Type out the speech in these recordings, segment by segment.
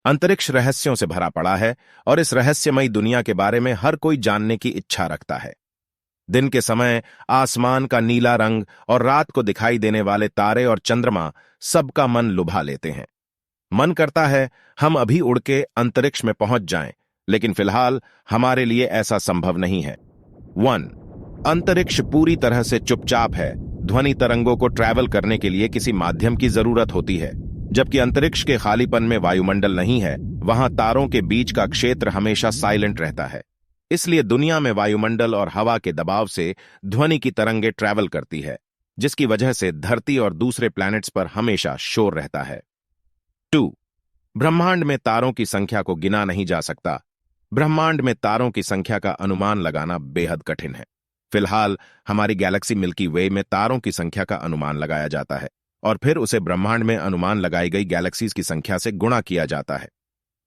अंतरिक्ष रहस्यों से भरा पड़ा है और इस रहस्यमयी दुनिया के बारे में हर कोई जानने की इच्छा रखता है। दिन के समय आसमान का नीला रंग और रात को दिखाई देने वाले तारे और चंद्रमा सबका मन लुभा लेते हैं। मन करता है हम अभी उड़ के अंतरिक्ष में पहुंच जाएं, लेकिन फिलहाल हमारे लिए ऐसा संभव नहीं है। 1. अंतरिक्ष पूरी तरह से चुपचाप है। ध्वनि तरंगों को ट्रैवल करने के लिए किसी माध्यम की जरूरत होती है। जबकि अंतरिक्ष के खालीपन में वायुमंडल नहीं है, वहां तारों के बीच का क्षेत्र हमेशा साइलेंट रहता है। इसलिए दुनिया में वायुमंडल और हवा के दबाव से ध्वनि की तरंगें ट्रैवल करती है, जिसकी वजह से धरती और दूसरे प्लैनेट्स पर हमेशा शोर रहता है। 2. ब्रह्मांड में तारों की संख्या को गिना नहीं जा सकता। ब्रह्मांड में तारों की संख्या का अनुमान लगाना बेहद कठिन है। फिलहाल हमारी गैलेक्सी मिल्की वे में तारों की संख्या का अनुमान लगाया जाता है और फिर उसे ब्रह्मांड में अनुमान लगाई गई गैलेक्सीज की संख्या से गुणा किया जाता है।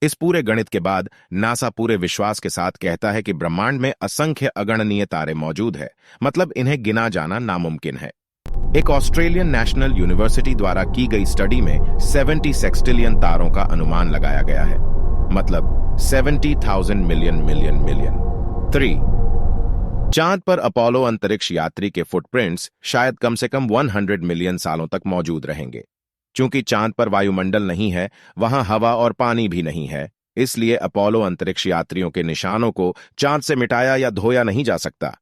इस पूरे गणित के बाद नासा पूरे विश्वास के साथ कहता है कि ब्रह्मांड में असंख्य अगणनीय तारे मौजूद है, मतलब इन्हें गिना जाना नामुमकिन है। एक ऑस्ट्रेलियन नेशनल यूनिवर्सिटी द्वारा की गई स्टडी में 70 सेक्सटिलियन तारों का अनुमान लगाया गया है, मतलब 70,000 मिलियन मिलियन मिलियन। 3. चांद पर अपोलो अंतरिक्ष यात्री के फुटप्रिंट्स शायद कम से कम 100 मिलियन सालों तक मौजूद रहेंगे। चूंकि चांद पर वायुमंडल नहीं है, वहां हवा और पानी भी नहीं है, इसलिए अपोलो अंतरिक्ष यात्रियों के निशानों को चांद से मिटाया या धोया नहीं जा सकता।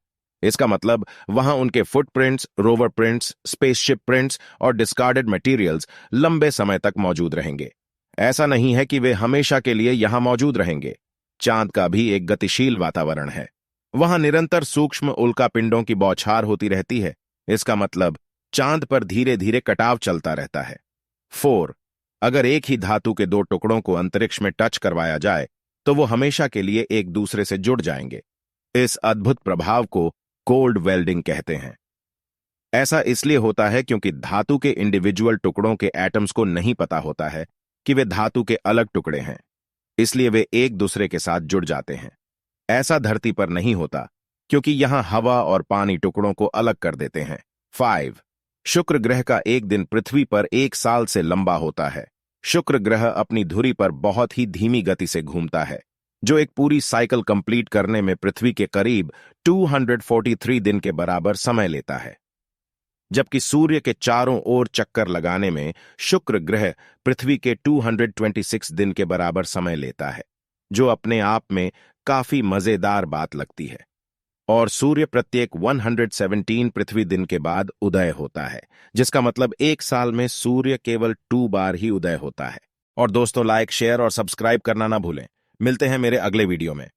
इसका मतलब वहां उनके footprints, rover prints, spaceship prints और डिस्कार्डेड मटेरियल्स लंबे समय तक मौजूद रहेंगे। ऐसा नहीं है कि वे हमेशा के लिए यहां मौजूद रहेंगे। चांद का भी एक गतिशील वातावरण है। वहां निरंतर सूक्ष्म उल्कापिंडों की बौछार होती रहती है। इसका मतलब चांद पर धीरे धीरे कटाव चलता रहता है। 4. अगर एक ही धातु के दो टुकड़ों को अंतरिक्ष में टच करवाया जाए तो वो हमेशा के लिए एक दूसरे से जुड़ जाएंगे। इस अद्भुत प्रभाव को कोल्ड वेल्डिंग कहते हैं। ऐसा इसलिए होता है क्योंकि धातु के इंडिविजुअल टुकड़ों के एटम्स को नहीं पता होता है कि वे धातु के अलग टुकड़े हैं, इसलिए वे एक दूसरे के साथ जुड़ जाते हैं। ऐसा धरती पर नहीं होता क्योंकि यहां हवा और पानी टुकड़ों को अलग कर देते हैं। 5. शुक्र ग्रह का एक दिन पृथ्वी पर 1 साल से लंबा होता है। शुक्र ग्रह अपनी धुरी पर बहुत ही धीमी गति से घूमता है, जो एक पूरी साइकिल कंप्लीट करने में पृथ्वी के करीब 243 दिन के बराबर समय लेता है। जबकि सूर्य के चारों ओर चक्कर लगाने में शुक्र ग्रह पृथ्वी के 226 दिन के बराबर समय लेता है, जो अपने आप में काफी मजेदार बात लगती है। और सूर्य प्रत्येक 117 पृथ्वी दिन के बाद उदय होता है, जिसका मतलब 1 साल में सूर्य केवल 2 बार ही उदय होता है। और दोस्तों, लाइक, शेयर और सब्सक्राइब करना ना भूलें। मिलते हैं मेरे अगले वीडियो में।